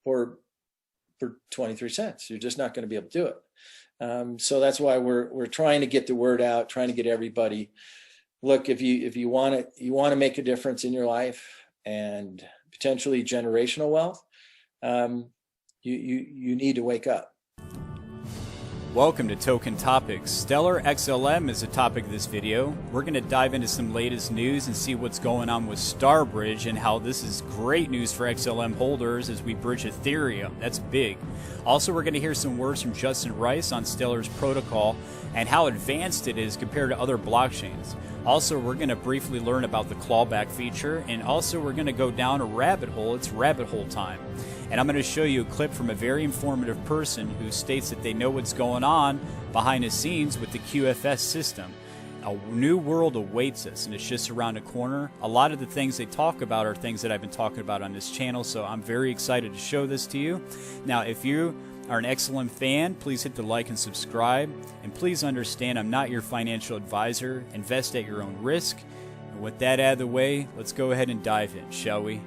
for 23 cents. You're just not going to be able to do it. So that's why we're trying to get the word out, trying to get everybody. Look, if you want to make a difference in your life and potentially generational wealth, you need to wake up. Welcome to Token Topics. Stellar XLM is the topic of this video. We're going to dive into some latest news and see what's going on with Starbridge and how this is great news for XLM holders as we bridge Ethereum. That's big. Also, we're going to hear some words from Justin Rice on Stellar's protocol and how advanced it is compared to other blockchains. Also, we're going to briefly learn about the clawback feature, and also we're going to go down a rabbit hole. It's rabbit hole time. And I'm going to show you a clip from a very informative person who states that they know what's going on behind the scenes with the QFS system. A new world awaits us, and it's just around the corner. A lot of the things they talk about are things that I've been talking about on this channel, so I'm very excited to show this to you. Now, if you are an XLM fan, please hit the like and subscribe. And please understand, I'm not your financial advisor. Invest at your own risk. And with that out of the way, let's go ahead and dive in, shall we?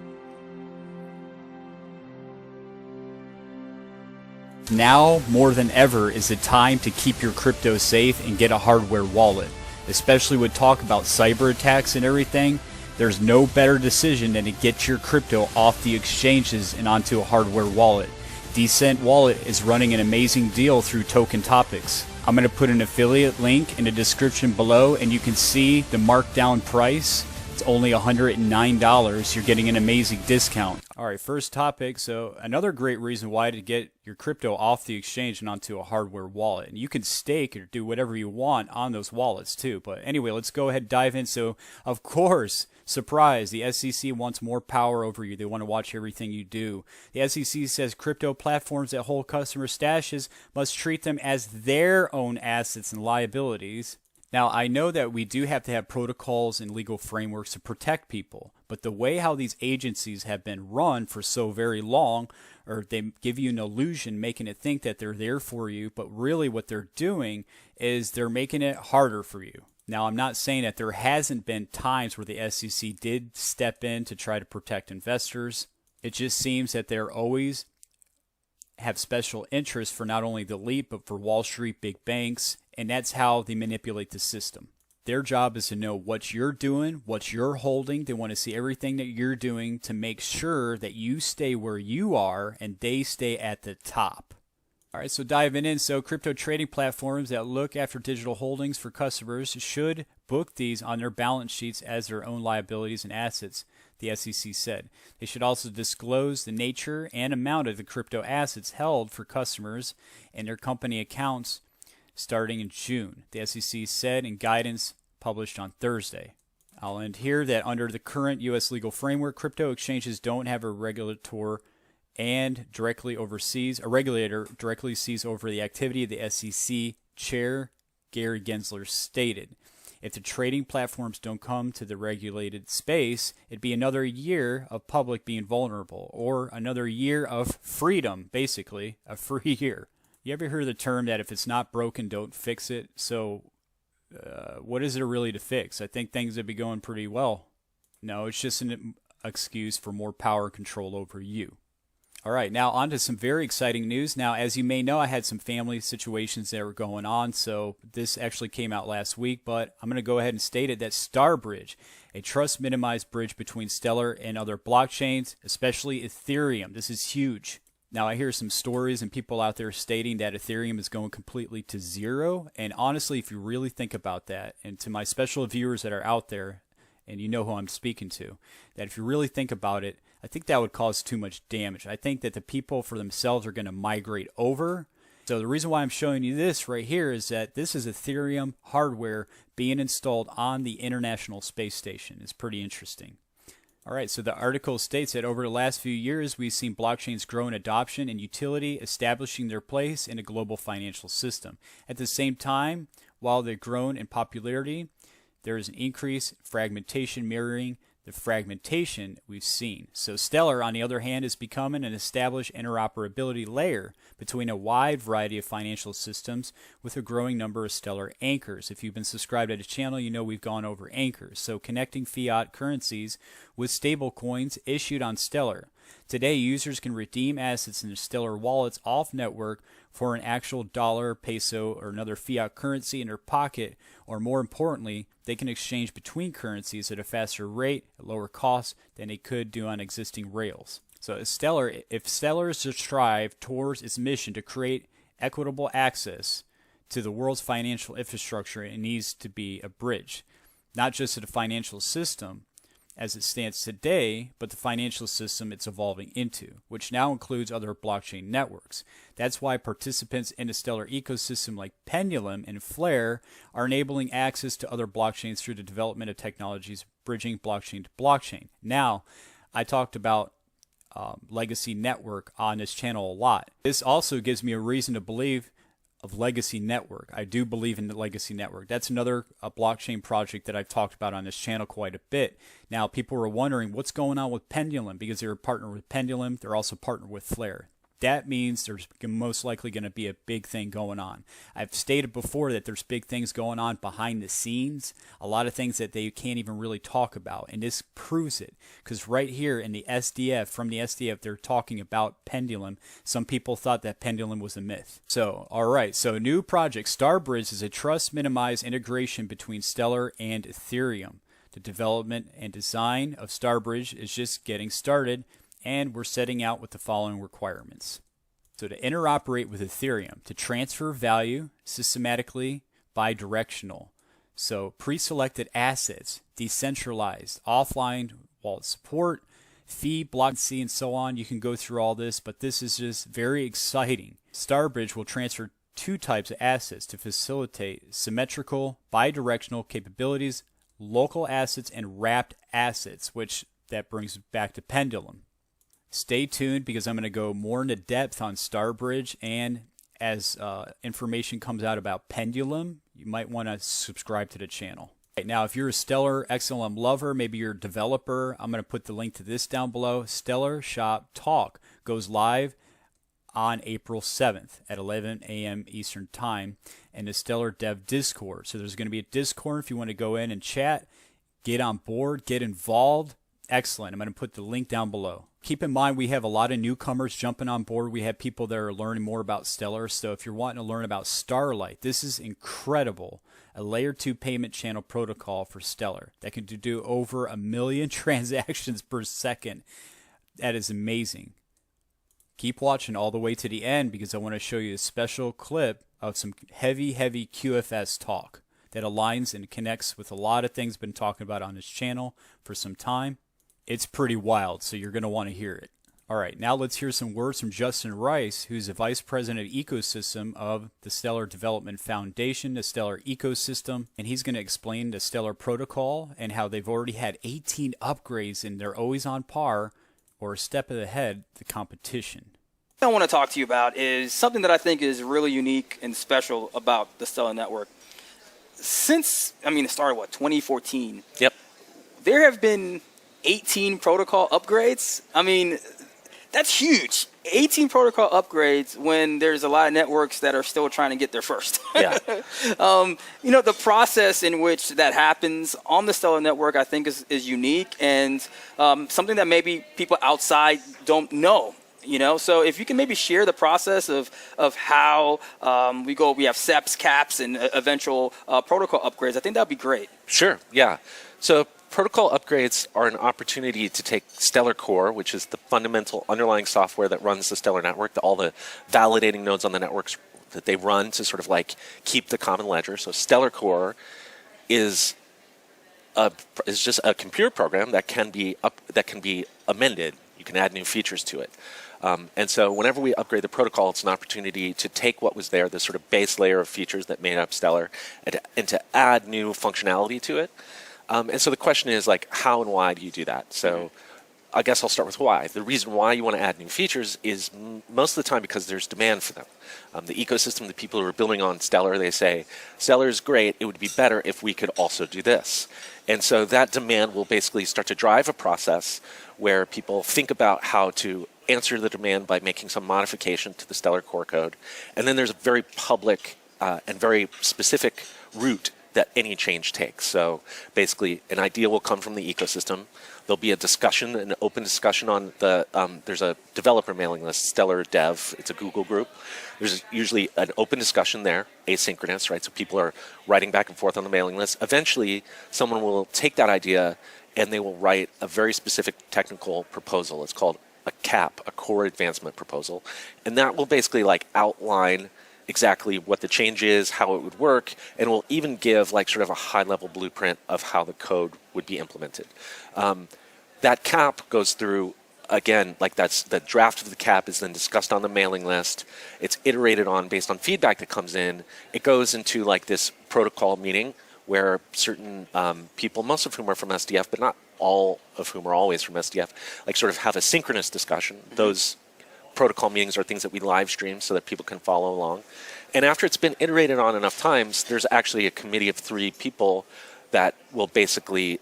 Now, more than ever, is the time to keep your crypto safe and get a hardware wallet. Especially with talk about cyber attacks and everything, there's no better decision than to get your crypto off the exchanges and onto a hardware wallet. Decent Wallet is running an amazing deal through Token Topics. I'm going to put an affiliate link in the description below, and you can see the markdown price. It's only $109. You're getting an amazing discount. All right, first topic. So another great reason why to get your crypto off the exchange and onto a hardware wallet. And you can stake or do whatever you want on those wallets too. But anyway, let's go ahead and dive in. So of course, surprise, the SEC wants more power over you. They want to watch everything you do. The SEC says crypto platforms that hold customer stashes must treat them as their own assets and liabilities. Now, I know that we do have to have protocols and legal frameworks to protect people, but the way how these agencies have been run for so very long, or they give you an illusion, making it think that they're there for you, but really what they're doing is they're making it harder for you. Now, I'm not saying that there hasn't been times where the SEC did step in to try to protect investors. It just seems that they're always have special interests for not only the elite, but for Wall Street, big banks, and that's how they manipulate the system. Their job is to know what you're doing, what you're holding. They want to see everything that you're doing to make sure that you stay where you are and they stay at the top. All right, so diving in. So crypto trading platforms that look after digital holdings for customers should book these on their balance sheets as their own liabilities and assets, the SEC said. They should also disclose the nature and amount of the crypto assets held for customers in their company accounts starting in June, the SEC said in guidance published on Thursday. I'll end here that under the current U.S. legal framework, crypto exchanges don't have a regulator directly sees over the activity of the SEC chair, Gary Gensler, stated. If the trading platforms don't come to the regulated space, it'd be another year of public being vulnerable, or another year of freedom, basically, a free year. You ever heard the term that if it's not broken, don't fix it? So what is there really to fix? I think things would be going pretty well. No, it's just an excuse for more power and control over you. All right, now on to some very exciting news. Now, as you may know, I had some family situations that were going on, so this actually came out last week, but I'm going to go ahead and state it that Starbridge, a trust-minimized bridge between Stellar and other blockchains, especially Ethereum. This is huge. Now, I hear some stories and people out there stating that Ethereum is going completely to zero, and honestly, if you really think about that, and to my special viewers that are out there, and you know who I'm speaking to, that if you really think about it, I think that would cause too much damage. I think that the people for themselves are going to migrate over. So the reason why I'm showing you this right here is that this is Ethereum hardware being installed on the International Space Station. It's pretty interesting. All right, so the article states that over the last few years, we've seen blockchains grow in adoption and utility, establishing their place in a global financial system. At the same time, while they've grown in popularity, there is an increase in fragmentation mirroring the fragmentation we've seen. So Stellar, on the other hand, is becoming an established interoperability layer between a wide variety of financial systems with a growing number of Stellar anchors. If you've been subscribed to the channel, you know we've gone over anchors. So connecting fiat currencies with stable coins issued on Stellar. Today, users can redeem assets in Stellar wallets off network for an actual dollar, peso, or another fiat currency in their pocket, or more importantly, they can exchange between currencies at a faster rate, at lower cost than they could do on existing rails. So if Stellar is to strive towards its mission to create equitable access to the world's financial infrastructure, it needs to be a bridge, not just to the financial system as it stands today, but the financial system it's evolving into, which now includes other blockchain networks. That's why participants in the Stellar ecosystem like Pendulum and Flare are enabling access to other blockchains through the development of technologies bridging blockchain to blockchain. Now, I talked about Legacy Network on this channel a lot. This also gives me a reason to believe of Legacy Network. I do believe in the Legacy Network. That's another blockchain project that I've talked about on this channel quite a bit. Now, people were wondering what's going on with Pendulum, because they're a partner with Pendulum. They're also partnered with Flare. That means there's most likely going to be a big thing going on. I've stated before that there's big things going on behind the scenes, a lot of things that they can't even really talk about, and this proves it, because right here in the SDF, from the SDF, they're talking about Pendulum. Some people thought that Pendulum was a myth. So, all right, so new project, Starbridge is a trust minimized integration between Stellar and Ethereum. The development and design of Starbridge is just getting started, and we're setting out with the following requirements. So to interoperate with Ethereum, to transfer value systematically bidirectional. So pre-selected assets, decentralized, offline wallet support, fee, block C, and so on. You can go through all this, but this is just very exciting. Starbridge will transfer two types of assets to facilitate symmetrical, bidirectional capabilities, local assets, and wrapped assets, which that brings back to Pendulum. Stay tuned, because I'm going to go more into depth on Starbridge, and as information comes out about Pendulum, you might want to subscribe to the channel. Right, now, if you're a Stellar XLM lover, maybe you're a developer, I'm going to put the link to this down below. Stellar Shop Talk goes live on April 7th at 11 a.m. Eastern Time in the Stellar Dev Discord. So there's going to be a Discord if you want to go in and chat, get on board, get involved. Excellent. I'm going to put the link down below. Keep in mind, we have a lot of newcomers jumping on board. We have people that are learning more about Stellar. So if you're wanting to learn about Starlight, this is incredible. A layer 2 payment channel protocol for Stellar that can do over 1 million transactions per second. That is amazing. Keep watching all the way to the end, because I want to show you a special clip of some heavy QFS talk that aligns and connects with a lot of things been talking about on this channel for some time. It's pretty wild, so you're going to want to hear it. All right, now let's hear some words from Justin Rice, who's the Vice President of Ecosystem of the Stellar Development Foundation, the Stellar Ecosystem, and he's going to explain the Stellar Protocol and how they've already had 18 upgrades and they're always on par or a step ahead the competition. What I want to talk to you about is something that I think is really unique and special about the Stellar Network. Since, it started, 2014? Yep. There have been 18 protocol upgrades. That's huge. 18 protocol upgrades when there's a lot of networks that are still trying to get there first. Yeah. The process in which that happens on the Stellar Network, I think, is unique, and something that maybe people outside don't know. So if you can maybe share the process of how we have SEPs, caps, and eventual protocol upgrades, I think that would be great. Sure, yeah. So protocol upgrades are an opportunity to take Stellar Core, which is the fundamental underlying software that runs the Stellar Network, all the validating nodes on the networks that they run to sort of like keep the common ledger. So Stellar Core is just a computer program that can be amended. You can add new features to it. And so whenever we upgrade the protocol, it's an opportunity to take what was there, the sort of base layer of features that made up Stellar, and to add new functionality to it. And so the question is, like, how and why do you do that? So I guess I'll start with why. The reason why you want to add new features is most of the time because there's demand for them. The ecosystem, the people who are building on Stellar, they say, Stellar is great, it would be better if we could also do this. And so that demand will basically start to drive a process where people think about how to answer the demand by making some modification to the Stellar core code. And then there's a very public and very specific route that any change takes. So basically, an idea will come from the ecosystem. There'll be a discussion, an open discussion on the, there's a developer mailing list, Stellar Dev. It's a Google group. There's usually an open discussion there, asynchronous, right? So people are writing back and forth on the mailing list. Eventually, someone will take that idea and they will write a very specific technical proposal. It's called a CAP, a Core Advancement Proposal. And that will basically like outline exactly what the change is, how it would work, and will even give like sort of a high-level blueprint of how the code would be implemented. That CAP goes through, again, like that's the draft of the CAP is then discussed on the mailing list. It's iterated on based on feedback that comes in. It goes into like this protocol meeting where certain people, most of whom are from SDF, but not all of whom are always from SDF, like sort of have a synchronous discussion. Those protocol meetings are things that we live stream so that people can follow along. And after it's been iterated on enough times, there's actually a committee of 3 people that will basically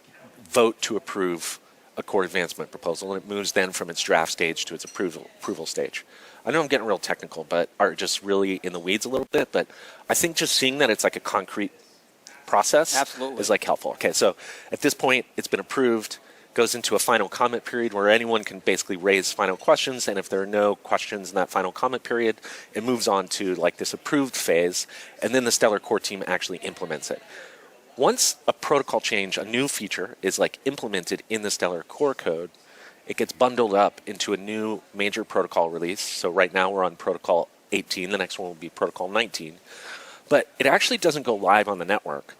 vote to approve a core advancement proposal, and it moves then from its draft stage to its approval stage. I know I'm getting real technical, but are just really in the weeds a little bit, but I think just seeing that it's like a concrete process is like helpful. Okay, so at this point, it's been approved, goes into a final comment period where anyone can basically raise final questions, and if there are no questions in that final comment period, it moves on to like this approved phase, and then the Stellar Core team actually implements it. Once a protocol change, a new feature, is like implemented in the Stellar Core code, it gets bundled up into a new major protocol release. So right now we're on protocol 18, the next one will be protocol 19. But it actually doesn't go live on the network,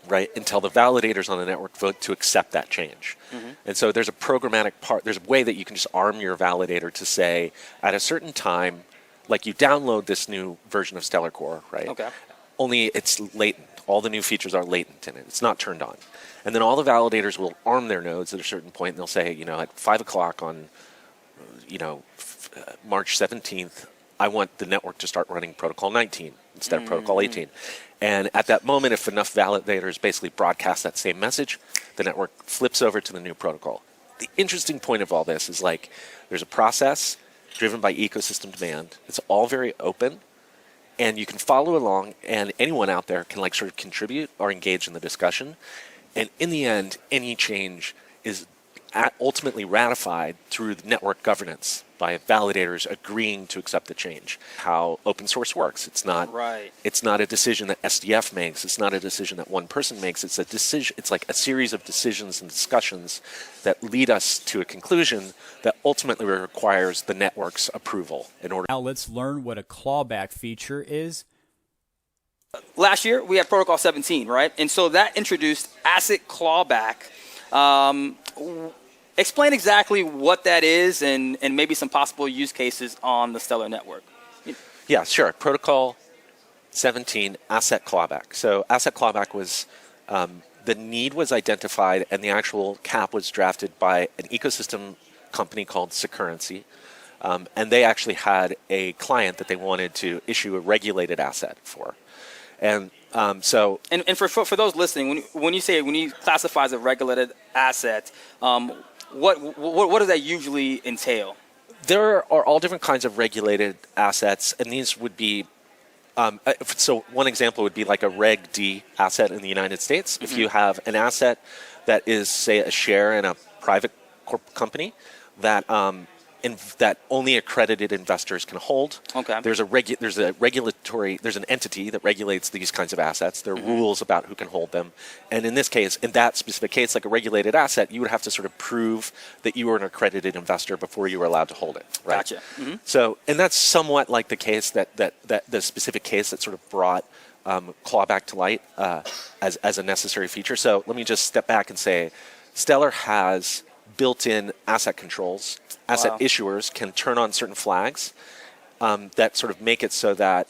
right, until the validators on the network vote to accept that change. And so there's a programmatic part, there's a way that you can just arm your validator to say, at a certain time, like you download this new version of Stellar Core, right? Okay. Only it's latent. All the new features are latent in it. It's not turned on. And then all the validators will arm their nodes at a certain point, and they'll say, you know, at 5 o'clock on, you know, March 17th, I want the network to start running protocol 19 instead of protocol 18. And at that moment, if enough validators basically broadcast that same message, the network flips over to the new protocol. The interesting point of all this is like there's a process driven by ecosystem demand. It's all very open, and you can follow along, and anyone out there can like sort of contribute or engage in the discussion. And in the end, any change is ultimately ratified through the network governance by validators agreeing to accept the change. How open source works. It's not It's not a decision that SDF makes. It's not a decision that one person makes. It's a decision. It's like a series of decisions and discussions that lead us to a conclusion that ultimately requires the network's approval in order. Now let's learn what a clawback feature is. Last year, we had Protocol 17, right? And so that introduced asset clawback. Explain exactly what that is and maybe some possible use cases on the Stellar network. Yeah, sure. Protocol 17, asset clawback. So asset clawback was, the need was identified and the actual cap was drafted by an ecosystem company called Securrency. And they actually had a client that they wanted to issue a regulated asset for. And so, and for those listening, when you classify as a regulated asset, what does that usually entail? There are all different kinds of regulated assets, and these would be. So one example would be like a Reg D asset in the United States. If you have an asset that is, say, a share in a private company that that only accredited investors can hold. Okay. There's an entity that regulates these kinds of assets. There are rules about who can hold them. And in this case, in that specific case, like a regulated asset, you would have to sort of prove that you were an accredited investor before you were allowed to hold it. Right? Gotcha. So, and that's somewhat like the case that the specific case that sort of brought clawback to light as a necessary feature. So let me just step back and say, Stellar has built-in asset controls. Asset issuers can turn on certain flags that sort of make it so that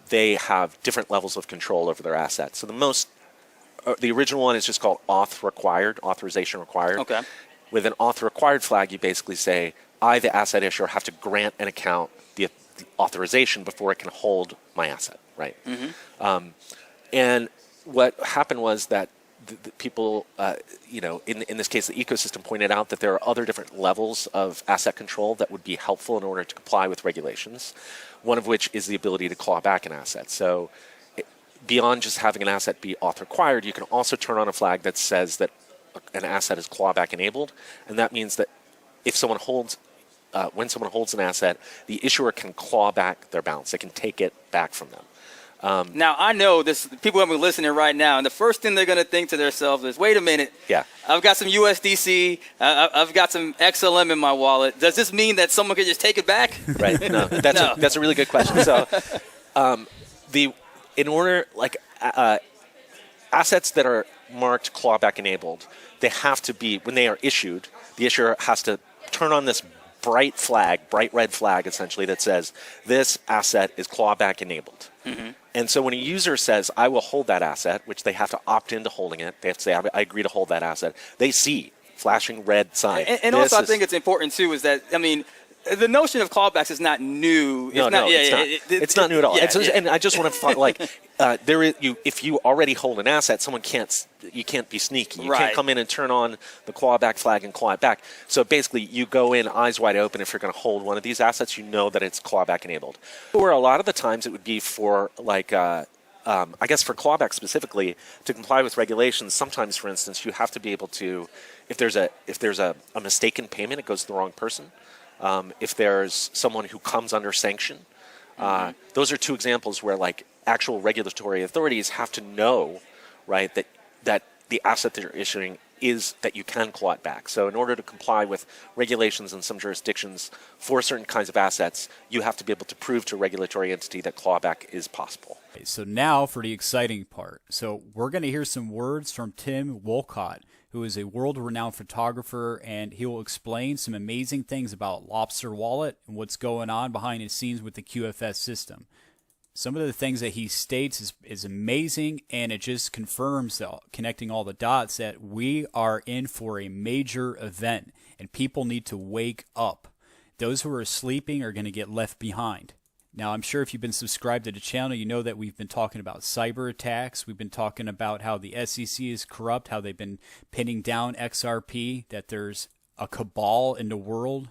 they have different levels of control over their assets. So the original one is just called auth required, authorization required. Okay. With an auth required flag, you basically say, I, the asset issuer, have to grant an account the authorization before it can hold my asset, right? And what happened was that the people, in this case, the ecosystem pointed out that there are other different levels of asset control that would be helpful in order to comply with regulations, one of which is the ability to claw back an asset. So beyond just having an asset be auth required, you can also turn on a flag that says that an asset is clawback enabled, and that means that if someone holds when someone holds an asset, the issuer can claw back their balance. They can take it back from them. Now, I know this. People have been listening right now, and the first thing they're going to think to themselves is, wait a minute. Yeah. I've got some USDC. I've got some XLM in my wallet. Does this mean that someone could just take it back? Right. No, that's a really good question. So assets that are marked clawback enabled, they have to be, when they are issued, the issuer has to turn on this bright red flag essentially that says this asset is clawback enabled. Mm-hmm. And so when a user says, I will hold that asset, which they have to opt into holding it, they have to say, I agree to hold that asset, they see flashing red sign. And also I think it's important too is that, I mean, the notion of clawbacks is not new. It's not. It's not new at all. And I just want to if you already hold an asset, you can't be sneaky. You can't come in and turn on the clawback flag and claw it back. So basically, you go in eyes wide open. If you're going to hold one of these assets, you know that it's clawback enabled. Where a lot of the times it would be for I guess for clawback specifically, to comply with regulations, sometimes, for instance, you have to be able to, if there's a mistaken payment, it goes to the wrong person. If there's someone who comes under sanction, those are two examples where actual regulatory authorities have to know, right, that the asset that you're issuing is that you can claw it back. So in order to comply with regulations in some jurisdictions for certain kinds of assets, you have to be able to prove to a regulatory entity that clawback is possible. So now for the exciting part. So we're going to hear some words from Tim Wolcott, who is a world-renowned photographer, and he will explain some amazing things about Lobster Wallet and what's going on behind the scenes with the QFS system. Some of the things that he states is amazing, and it just confirms that, connecting all the dots, that we are in for a major event, and people need to wake up. Those who are sleeping are going to get left behind. Now, I'm sure if you've been subscribed to the channel, you know that we've been talking about cyber attacks. We've been talking about how the SEC is corrupt, how they've been pinning down XRP, that there's a cabal in the world,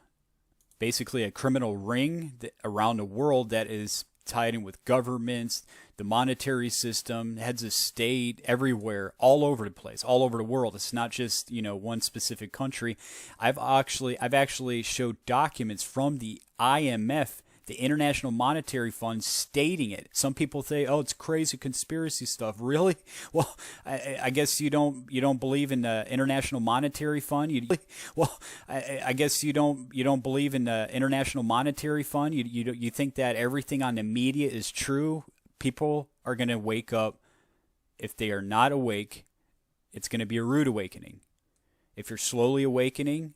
basically a criminal ring around the world that is tied in with governments, the monetary system, heads of state, everywhere, all over the place, all over the world. It's not just, one specific country. I've actually showed documents from the IMF, the International Monetary Fund, stating it. Some people say, "Oh, it's crazy conspiracy stuff." Really? Well, I guess you don't believe in the International Monetary Fund. I guess you don't believe in the International Monetary Fund. You think that everything on the media is true. People are going to wake up. If they are not awake, it's going to be a rude awakening. If you're slowly awakening,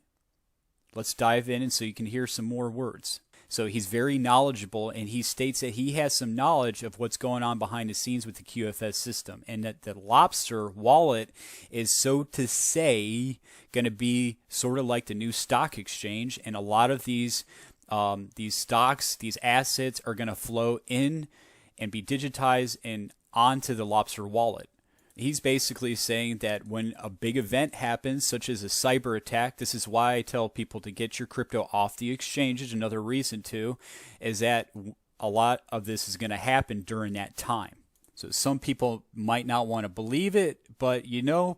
let's dive in, and so you can hear some more words. So he's very knowledgeable, and he states that he has some knowledge of what's going on behind the scenes with the QFS system, and that the Lobster Wallet is, so to say, going to be sort of like the new stock exchange, and a lot of these stocks, these assets are going to flow in and be digitized and onto the Lobster Wallet. He's basically saying that when a big event happens, such as a cyber attack, this is why I tell people to get your crypto off the exchanges. Another reason too is that a lot of this is going to happen during that time. So some people might not want to believe it, but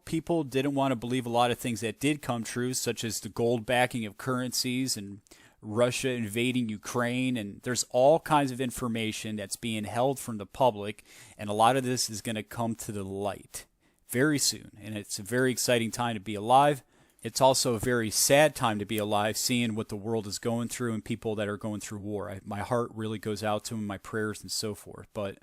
people didn't want to believe a lot of things that did come true, such as the gold backing of currencies and Russia invading Ukraine, and there's all kinds of information that's being held from the public, and a lot of this is going to come to the light very soon, and it's a very exciting time to be alive. It's also a very sad time to be alive, seeing what the world is going through and people that are going through war. My heart really goes out to them, my prayers and so forth, but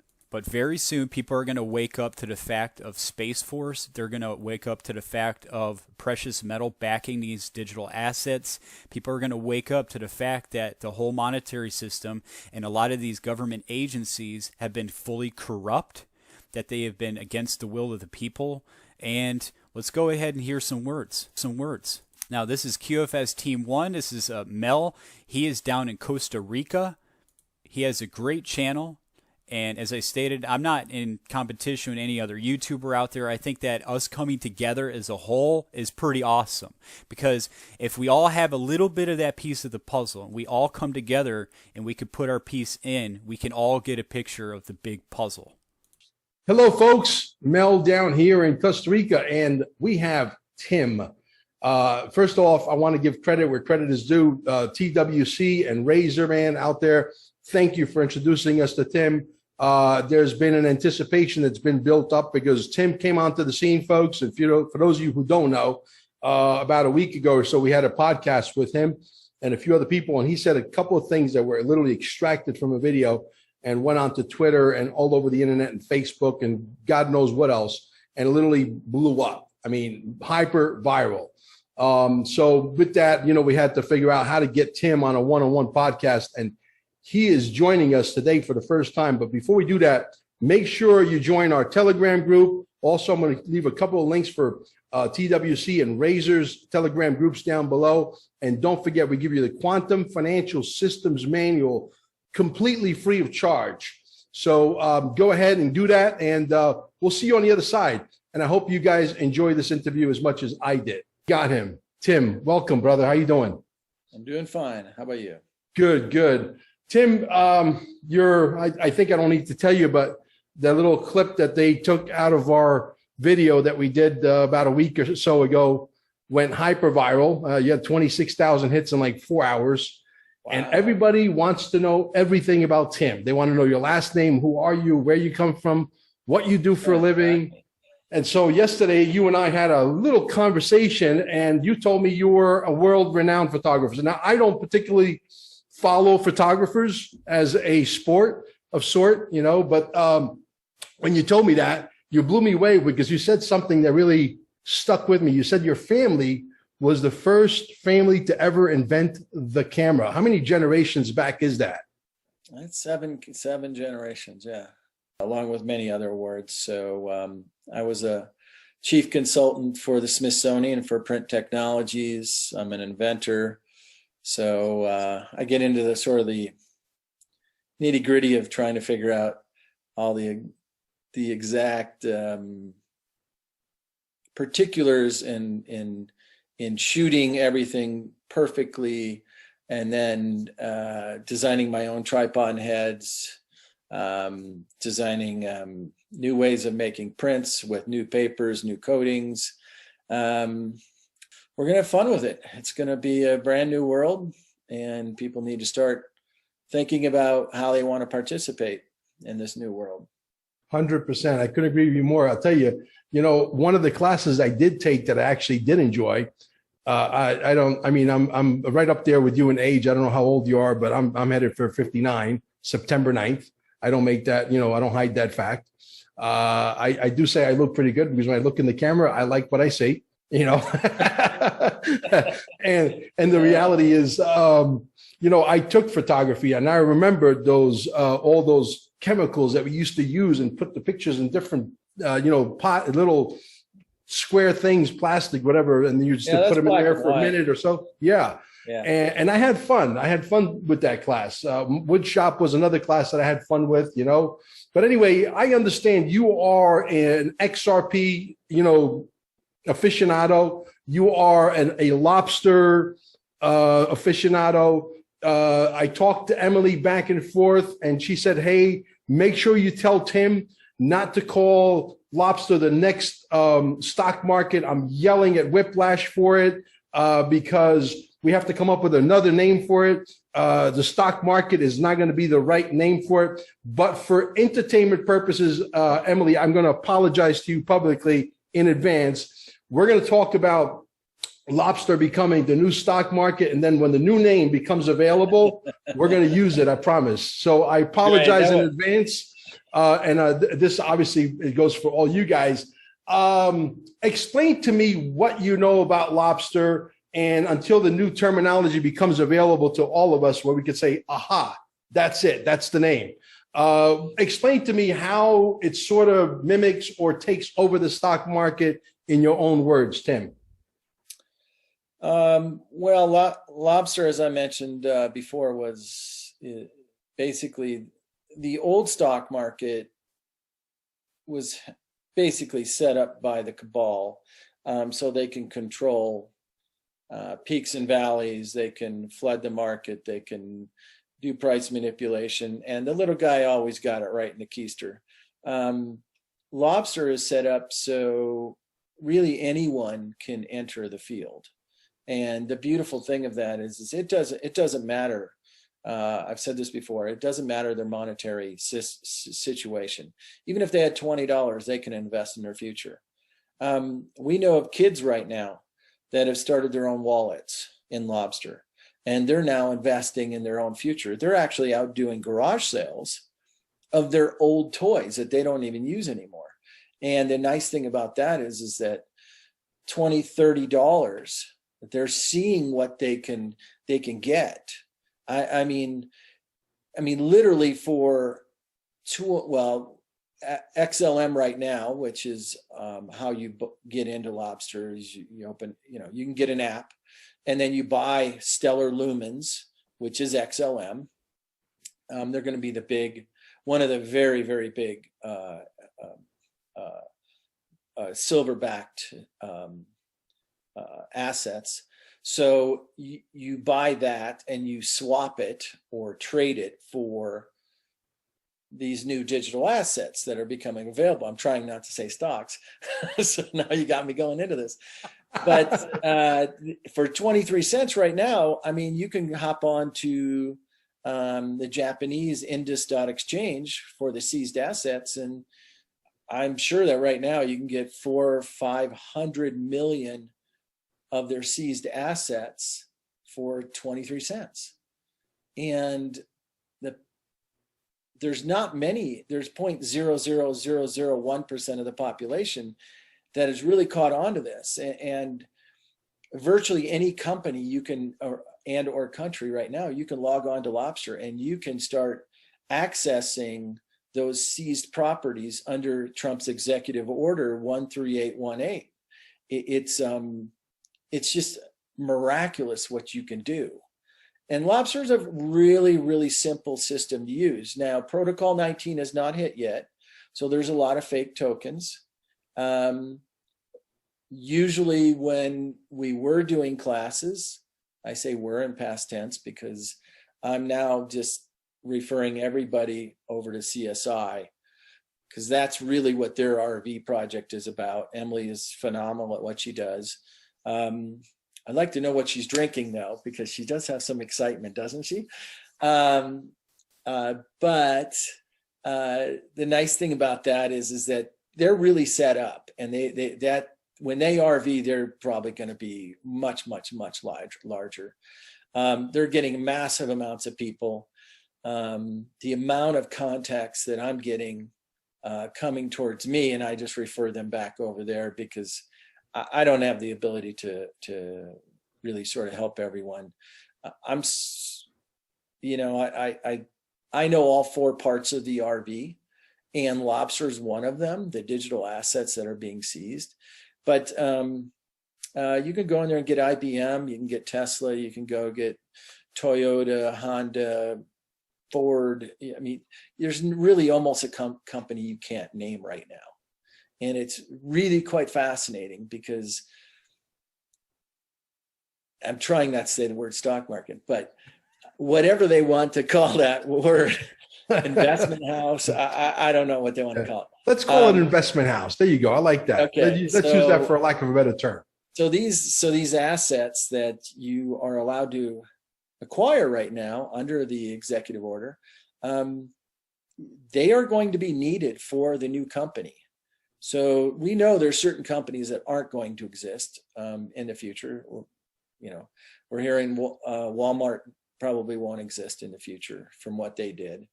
very soon people are going to wake up to the fact of Space Force. They're going to wake up to the fact of precious metal backing these digital assets. People are going to wake up to the fact that the whole monetary system and a lot of these government agencies have been fully corrupt, that they have been against the will of the people. And let's go ahead and hear some words. Now, this is QFS Team 1. This is Mel. He is down in Costa Rica. He has a great channel. And as I stated, I'm not in competition with any other YouTuber out there. I think that us coming together as a whole is pretty awesome. Because if we all have a little bit of that piece of the puzzle, and we all come together and we could put our piece in, we can all get a picture of the big puzzle. Hello, folks. Mel down here in Costa Rica, and we have Tim. First off, I want to give credit where credit is due. TWC and Razor Man out there, thank you for introducing us to Tim. There's been an anticipation that's been built up because Tim came onto the scene, folks. And for those of you who don't know, about a week ago or so, we had a podcast with him and a few other people, and he said a couple of things that were literally extracted from a video and went onto Twitter and all over the internet and Facebook and God knows what else, and literally blew up. I mean, hyper viral. So with that, we had to figure out how to get Tim on a one-on-one podcast, and he is joining us today for the first time. But before we do that, make sure you join our Telegram group. Also, I'm going to leave a couple of links for TWC and Razor's Telegram groups down below. And don't forget, we give you the Quantum Financial Systems Manual completely free of charge. So go ahead and do that, and we'll see you on the other side. And I hope you guys enjoy this interview as much as I did. Got him. Tim, welcome, brother. How you doing? I'm doing fine. How about you? Good, good. Tim, I think I don't need to tell you, but the little clip that they took out of our video that we did about a week or so ago went hyper viral. You had 26,000 hits in like 4 hours. Wow. And everybody wants to know everything about Tim. They want to know your last name, who are you, where you come from, what you do for a living. And so yesterday, you and I had a little conversation, and you told me you were a world-renowned photographer. Now, I don't particularly follow photographers as a sport of sort, but when you told me that, you blew me away because you said something that really stuck with me. You said your family was the first family to ever invent the camera. How many generations back is that? That's seven generations, yeah, along with many other awards. So I was a chief consultant for the Smithsonian for print technologies. I'm an inventor. So I get into the sort of the nitty gritty of trying to figure out all the exact particulars in shooting everything perfectly, and then designing my own tripod heads, designing new ways of making prints with new papers, new coatings. We're going to have fun with it. It's going to be a brand new world, and people need to start thinking about how they want to participate in this new world. 100%. I couldn't agree with you more. I'll tell you, one of the classes I did take that I actually did enjoy, I'm right up there with you in age. I don't know how old you are, but I'm headed for 59, September 9th. I don't make that, I don't hide that fact. I do say I look pretty good because when I look in the camera, I like what I see, and the reality is, I took photography, and I remember those, all those chemicals that we used to use and put the pictures in different, little square things, plastic, whatever, and you just put them in there for a minute or so. Yeah. And I had fun. I had fun with that class. Wood shop was another class that I had fun with, But anyway, I understand you are an XRP, aficionado. You are a lobster aficionado. I talked to Emily back and forth, and she said, hey, make sure you tell Tim not to call lobster the next stock market. I'm yelling at Whiplash for it because we have to come up with another name for it. The stock market is not going to be the right name for it. But for entertainment purposes, Emily, I'm going to apologize to you publicly in advance. We're going to talk about lobster becoming the new stock market, and then when the new name becomes available, we're going to use it, I promise. So I apologize in advance. This obviously it goes for all you guys. Explain to me what you know about lobster, and until the new terminology becomes available to all of us, where we could say, aha, that's it, that's the name. Explain to me how it sort of mimics or takes over the stock market in your own words, Tim. Lobster, as I mentioned before, was basically the old stock market was basically set up by the cabal, so they can control peaks and valleys, they can flood the market, they can do price manipulation, and the little guy always got it right in the keister. Lobster is set up so really anyone can enter the field. And the beautiful thing of that is it doesn't matter. I've said this before. It doesn't matter their monetary situation. Even if they had $20, they can invest in their future. We know of kids right now that have started their own wallets in Lobster, and they're now investing in their own future. They're actually out doing garage sales of their old toys that they don't even use anymore. And the nice thing about that is that $20, $30, they're seeing what they can get. I mean, literally for XLM right now, which is how you get into Lobster, is you open, you can get an app, and then you buy Stellar Lumens, which is XLM. They're going to be one of the very, very big silver-backed assets. So you buy that and you swap it or trade it for these new digital assets that are becoming available. I'm trying not to say stocks. So now you got me going into this. But for 23 cents right now, I mean, you can hop on to the Japanese Indus.exchange for the seized assets. And I'm sure that right now you can get 400 or 500 million of their seized assets for 23 cents. And there's not many, there's 0.00001% of the population that has really caught on to this. And virtually any company you can, or country right now, you can log on to Lobster and you can start accessing those seized properties under Trump's executive order 13818. It's just miraculous what you can do. And Lobster is a really, really simple system to use. Now, Protocol 19 has not hit yet, so there's a lot of fake tokens. Usually when we were doing classes, I say we're in past tense because I'm now just referring everybody over to CSI, because that's really what their RV project is about. Emily is phenomenal at what she does. I'd like to know what she's drinking though, because she does have some excitement, doesn't she? But the nice thing about that is that they're really set up, and that when they RV, they're probably going to be much, much, much larger. They're getting massive amounts of people. The amount of contacts that I'm getting coming towards me, and I just refer them back over there because I don't have the ability to really sort of help everyone. I know all four parts of the RV, and Lobster is one of them, the digital assets that are being seized. But you can go in there and get IBM, you can get Tesla, you can go get Toyota, Honda, Ford. I mean, there's really almost a company you can't name right now. And it's really quite fascinating because I'm trying not to say the word stock market, but whatever they want to call that word, investment house, I don't know what they want to call it. Let's call it investment house. There you go. I like that. Okay, let's use that for lack of a better term. So these assets that you are allowed to acquire right now under the executive order, they are going to be needed for the new company. So we know there's certain companies that aren't going to exist in the future. We're hearing Walmart probably won't exist in the future from what they did.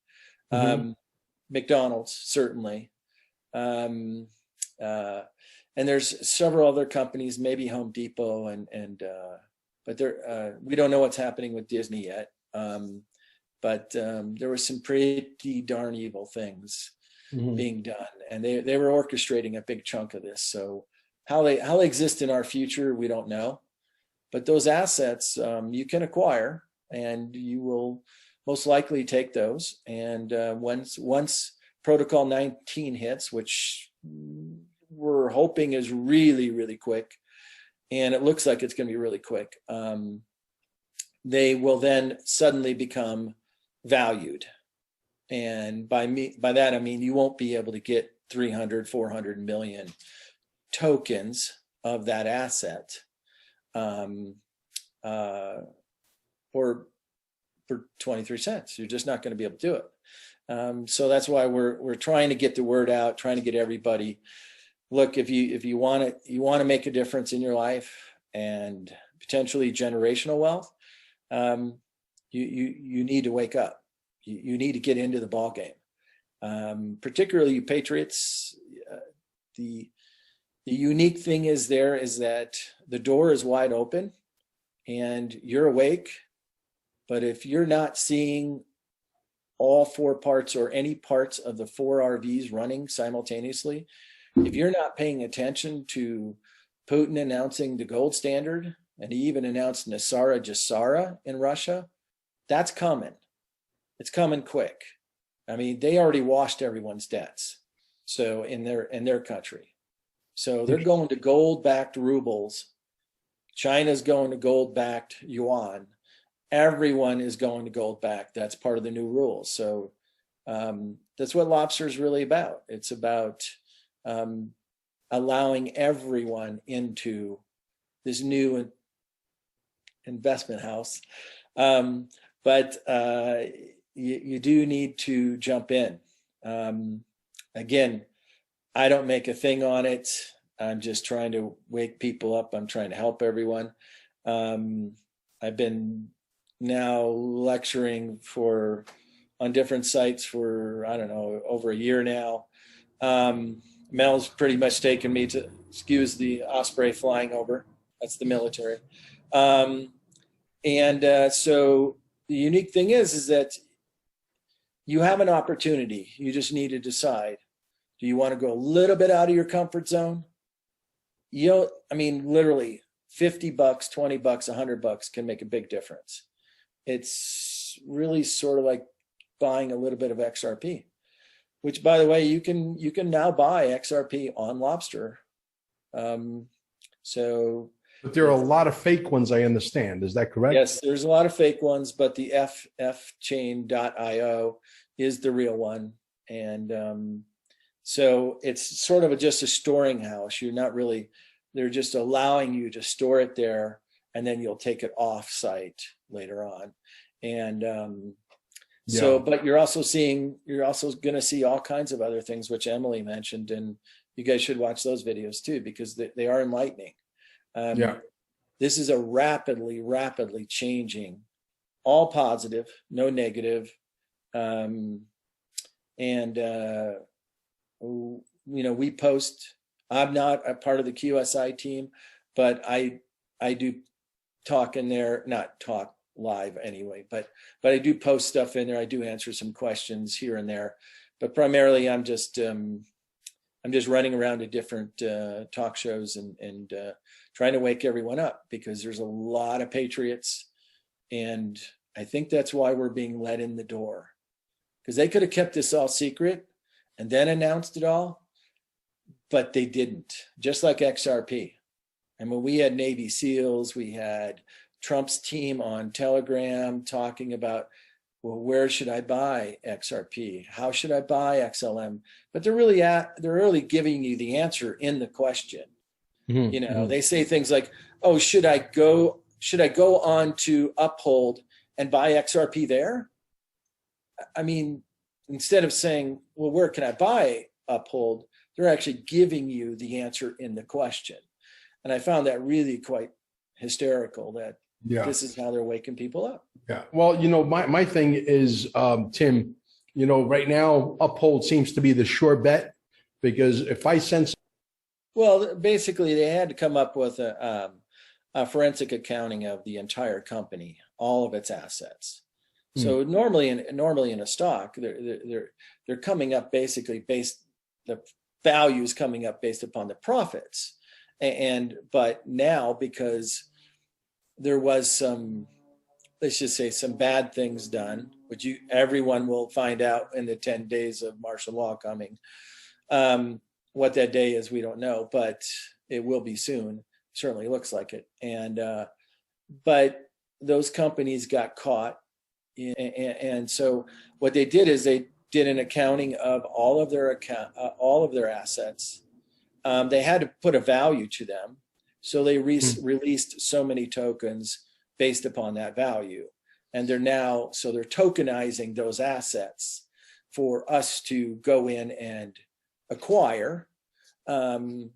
McDonald's certainly, and there's several other companies, maybe Home Depot, but we don't know what's happening with Disney yet. But there were some pretty darn evil things being done, and they were orchestrating a big chunk of this. So how they exist in our future, we don't know. But those assets you can acquire, and you will most likely take those. And once Protocol 19 hits, which we're hoping is really, really quick, and it looks like it's going to be really quick, they will then suddenly become valued. And by that I mean you won't be able to get 300, 400 million tokens of that asset for 23 cents. You're just not going to be able to do it. So that's why we're trying to get the word out, trying to get everybody. Look, if you want to make a difference in your life and potentially generational wealth, you need to wake up. You need to get into the ball game. Particularly you patriots. The unique thing is that the door is wide open and you're awake. But if you're not seeing all four parts or any parts of the four RVs running simultaneously, if you're not paying attention to Putin announcing the gold standard, and he even announced Nasara Jasara in Russia, that's coming. It's coming quick. I mean, they already washed everyone's debts. So in their country. So they're going to gold-backed rubles. China's going to gold-backed yuan. Everyone is going to gold-backed. That's part of the new rules. So that's what Lobster is really about. It's about allowing everyone into this new investment house. But you do need to jump in. Again, I don't make a thing on it. I'm just trying to wake people up. I'm trying to help everyone. I've been now lecturing on different sites for, I don't know, over a year now. Mel's pretty much taken me to, excuse the Osprey flying over. That's the military. So the unique thing is that you have an opportunity. You just need to decide. Do you want to go a little bit out of your comfort zone? Literally $50, $20, $100 can make a big difference. It's really sort of like buying a little bit of XRP, which, by the way, you can now buy XRP on Lobster. But there are a lot of fake ones, I understand. Is that correct? Yes, there's a lot of fake ones, but the ffchain.io is the real one. And so it's sort of just a storing house. They're just allowing you to store it there, and then you'll take it off site later on. And but you're also going to see all kinds of other things, which Emily mentioned, and you guys should watch those videos too, because they are enlightening. This is a rapidly changing, all positive, no negative. We post. I'm not a part of the QSI team, but I do talk in there, not talk live anyway, but I do post stuff in there. I do answer some questions here and there, but primarily I'm just running around to different talk shows and trying to wake everyone up, because there's a lot of patriots, and I think that's why we're being let in the door, because they could have kept this all secret and then announced it all, but they didn't. Just like XRP. And when we had Navy SEALs, we had Trump's team on Telegram talking about, well, where should I buy XRP? How should I buy XLM? But they're really giving you the answer in the question. Mm-hmm. They say things like, oh, should I go on to Uphold and buy XRP there? I mean, instead of saying, well, where can I buy Uphold? They're actually giving you the answer in the question. And I found that really quite hysterical, that this is how they're waking people up. Yeah. Well, my thing is, Tim, right now, Uphold seems to be the sure bet, because if I sense. Well, basically, they had to come up with a forensic accounting of the entire company, all of its assets. So normally in a stock, they're coming up basically the values coming up based upon the profits, but now, because there was some, let's just say, some bad things done, which everyone will find out in the 10 days of martial law coming. What that day is, we don't know, but it will be soon. Certainly looks like it. And but those companies got caught, and so what they did is they did an accounting of all of their assets, they had to put a value to them. So they released so many tokens based upon that value. And they're tokenizing those assets for us to go in and acquire. Of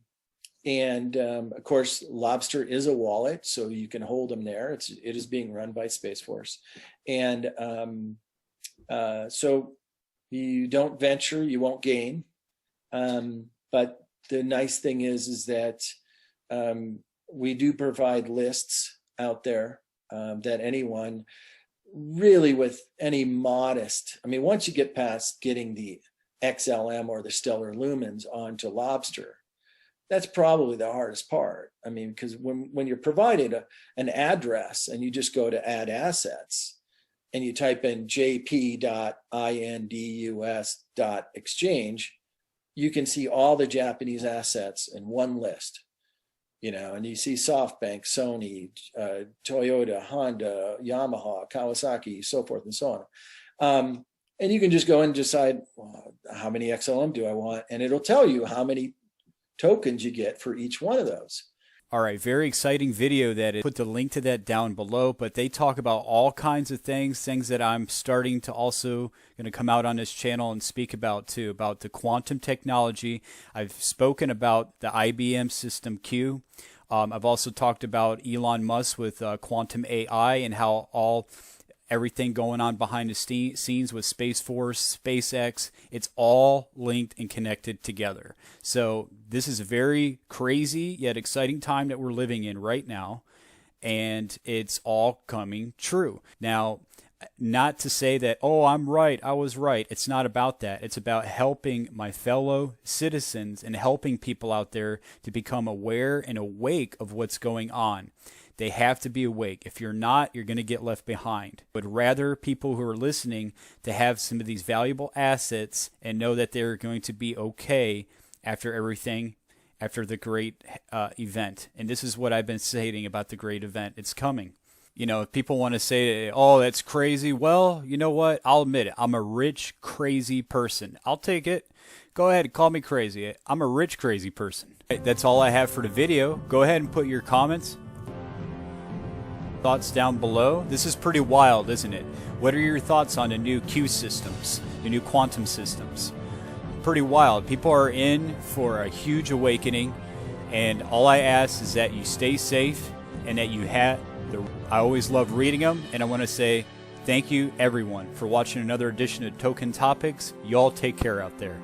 course, Lobster is a wallet, so you can hold them there. It is being run by Space Force. And so you don't venture, you won't gain. But the nice thing is that we do provide lists out there that anyone really with any modest, I mean, once you get past getting the XLM or the stellar lumens onto Lobster, that's probably the hardest part. I mean, because when you're provided an address and you just go to add assets and you type in jp.indus.exchange, you can see all the Japanese assets in one list. And you see SoftBank, Sony, Toyota, Honda, Yamaha, Kawasaki, so forth and so on. And you can just go and decide, well, how many XLM do I want? And it'll tell you how many tokens you get for each one of those. All right, very exciting video put the link to that down below, but they talk about all kinds of things that I'm starting to also going to come out on this channel and speak about too, about the quantum technology. I've spoken about the IBM System Q. I've also talked about Elon Musk with quantum AI and how everything going on behind the scenes with Space Force, SpaceX, it's all linked and connected together. So this is a very crazy yet exciting time that we're living in right now, and it's all coming true. Now, not to say that, oh, I'm right, I was right. It's not about that. It's about helping my fellow citizens and helping people out there to become aware and awake of what's going on. They have to be awake. If you're not, you're going to get left behind. But rather people who are listening to have some of these valuable assets and know that they're going to be okay after everything, after the great event. And this is what I've been saying about the great event. It's coming. If people want to say, oh, that's crazy. Well, you know what? I'll admit it. I'm a rich, crazy person. I'll take it. Go ahead and call me crazy. I'm a rich, crazy person. That's all I have for the video. Go ahead and put your comments, thoughts down below. This is pretty wild, isn't it? What are your thoughts on the new Q systems, the new quantum systems? Pretty wild. People are in for a huge awakening, and all I ask is that you stay safe and that you I always love reading them, and I want to say thank you everyone for watching another edition of Token Topics. Y'all take care out there.